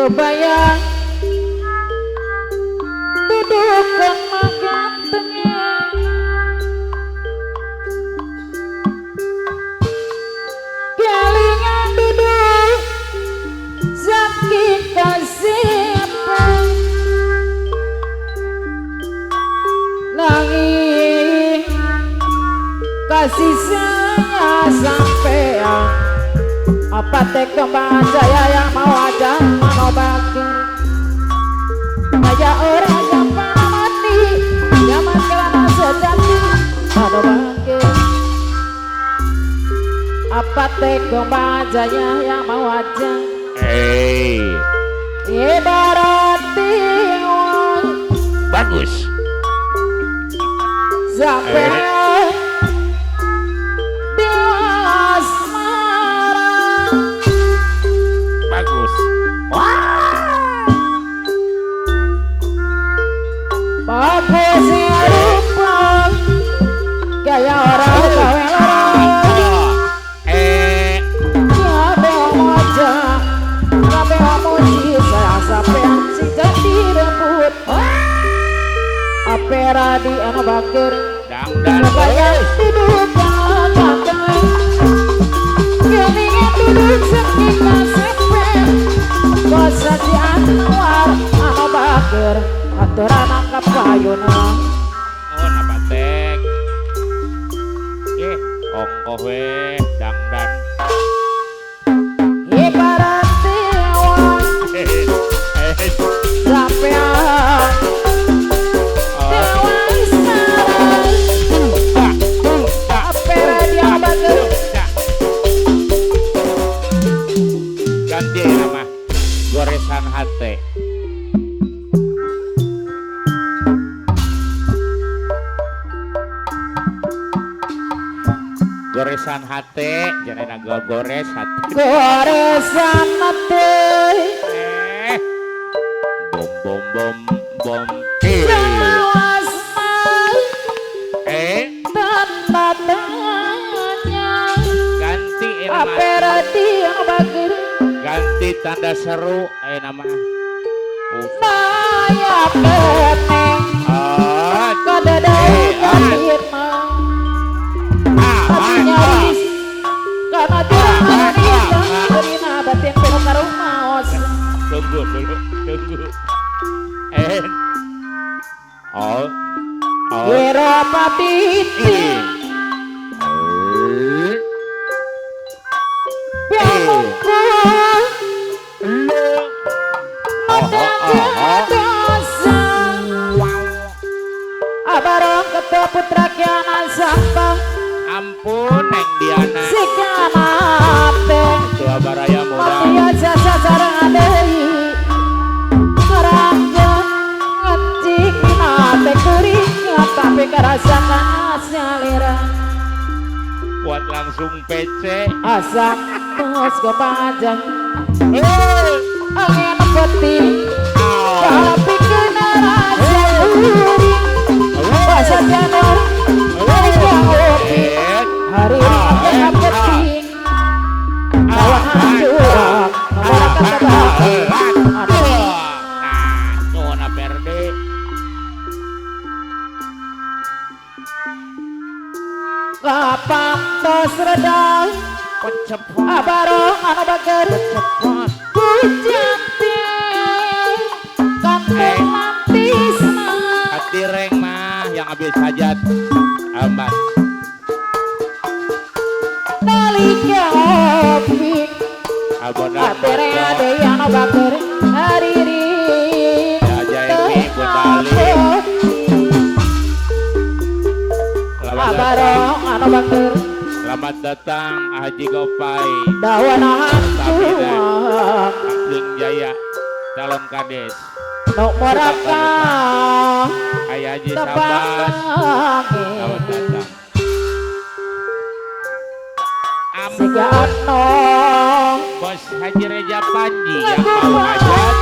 kebayang dudukan magantengnya kelingan duduk sakit kasih nangis kasih saya sampean apa teh kembang saya yang mau aja mau bakir kayak orang gampang mati zaman kelana sejati ada bakir apa teh kembang saya yang mau aja ibarat tiwon bagus sampai bagus. Bagus ya rupa kayak orang kawin orang ngabe aja ngabe amuji saya sampean si jadi rebut apera di anak bakir dan kayak duduk kakak kelingan duduk sekitar sepen kosa di anwar anak bakir aturan angkat payuna oh napatek ongkoh weh dangdan ibarat tewan sampean tewan sekarang apera dia bakir ganti nama goresan hati goresan hati jangan gores hati goresan hati bom bom bom bom pengawas tanda tanya ganti apera dia bakir ganti tanda seru nama saya peneng kada dari lahir nyaris karena jangan kerina batin pero karumaos tunggu dulu tunggu wira papiti biarku dosa abarong ketua putra kianan sampah ampun neng Diana si kianate tua baraya muda dia jasa sarang adei ngerangga ngecik nate kuring tapi kerasakan asalira buat langsung PC asap tos kepajang angin peti tapi kena rasa kuring bahasa janur kopi hari ini penting kawan hancur masyarakat tuh na perde kapan tos redang pencepat abarong anu bakar cepat kujati kampung mantisna hati reng mah yang habis hajat aman nalika kopi abonan atere ade yang bakar hariri Jajaimi Bundali abarong anu bakar selamat datang Haji Gopai dawana hancur Abdul Jaya calon kades nomor apa Ayah Haji Sabas selamat datang Siga ano Bos Haji Reja Panji yang mau hajat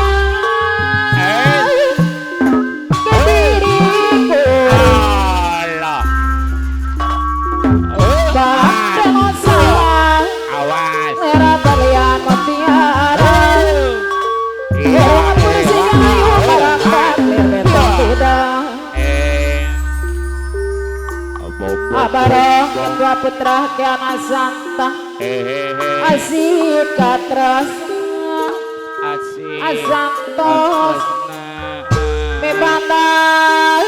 kediriku Allah bahkan sayang awas merah kalian mutiara dua putra Kiana Santa Hehehe. asik katras Asik. asantos Nah. mebandal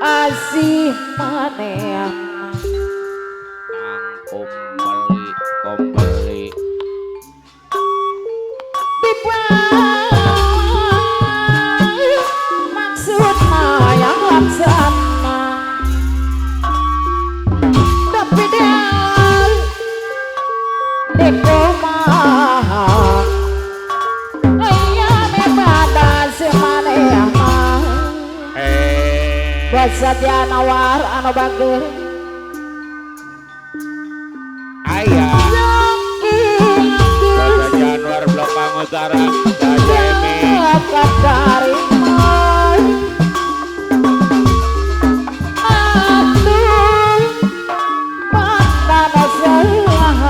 asih maneh Ang kumbali maksud yang laksana tapi dia dekoma ayah mebada semaneh basa dia nawar anu bager ayah Kota Januar Blokang Utara Baja Emi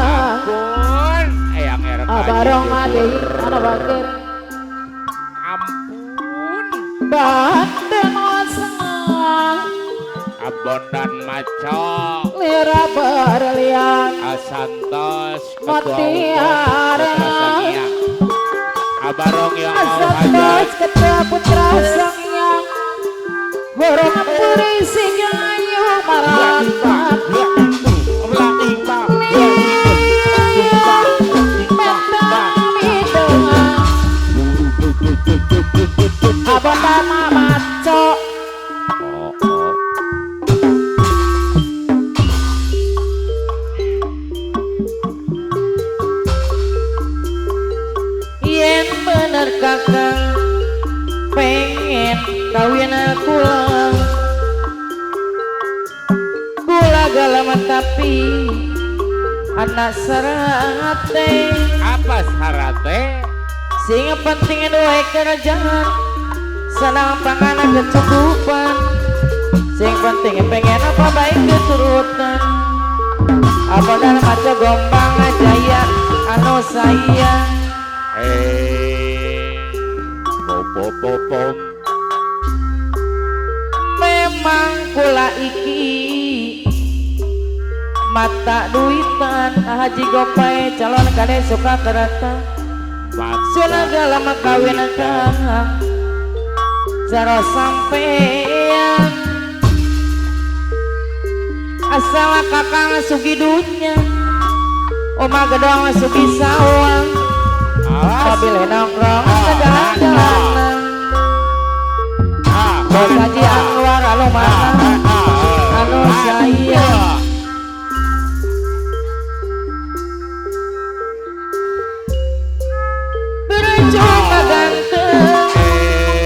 Ampun Eyang erek bareng ade anu bager Ampun baden oseng Abondan Maco lira berlian Asantos Mutiara. Abarong yang mau asantos hajat ketua putra sangyang borong berisi gayu marantap abang nama maco yen bener kakang pengen kawin kula galama tapi anak serate apa syaratnya? sing penting duwe kerjaan senang panganan kecukupan sing penting pengen apa baik keturutan apa dalam maco gombang jaya anu sayang Pom memang kula iki mata duitan haji gopay calon kade suka kereta sulaga lama kawin kang jaro sampean asal kakang sugi dunya oma gedong sugi sawang mobil nongkrong jalan-jalanan bos haji Anwar anu mana anu sayang cuma ganteng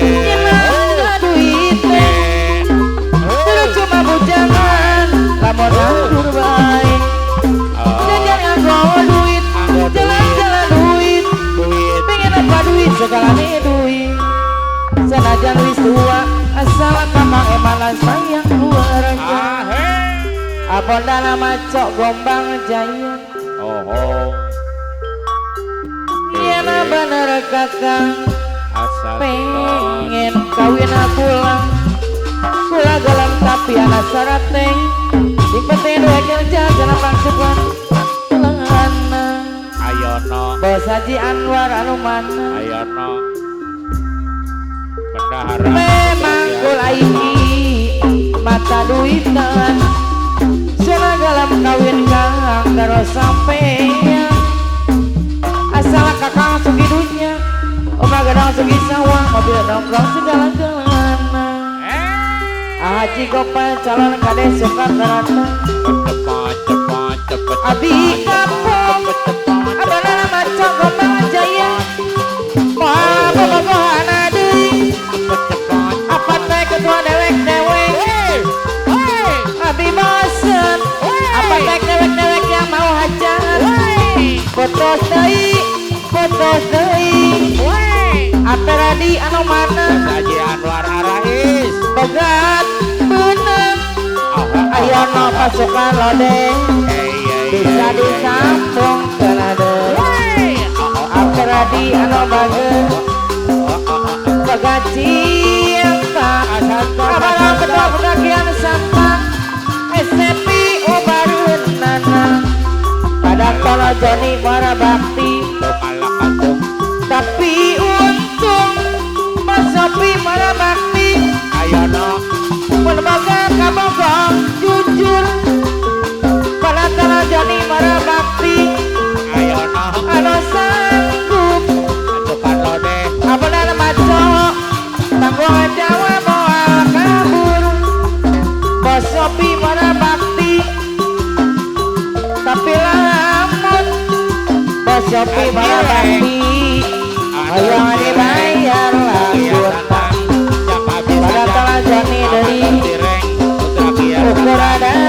nyemangga duitnya cuma bujangan lamun anggur baik jajan nganggo duit jalan-jalan duit pengen apa duit segala nih duit senajan wis tua asal kamang emalan sayang keluarga abon dana macok gombang jaya Yana bener kakang pengen kawin pulang kula galam tapi anak sarate di penting dua kerja jalan pangsukan telangana Ayono bos haji Anwar anu mana Ayono bendahara memang kula iki mata duitan sula galam kawin kang karo sampeyan asal kakang sugi dunya omah gadang sugi sawang mobil nongkrong segala-galana haji gopal calon kade suka karata abi kampung abana maco gombang jaya moha bobogohan adeuy apa teh ketua dewek-dewek abi bosen apa teh dewek-dewek yang mau hajat foto deui apa radi anu mana Haji Anwar Arais begat beunang ayeuna pasukan lodeng bisa disambung kenade apa radi anu bageus begat cinta abang ketua pedagian santa SCP Joni para bakti malah kampung tapi untung Mas Sopi para bakti ayono berbaga kabogong jujur pada tanah Joni para bakti ayono anu sanggup adukan lode abenar maco tanggung Jawa moal kabur Mas Sopi para bakti tapi lamun Mas Sopi para bakti ayo dibayar langsung pada telah Joni dari ukur ada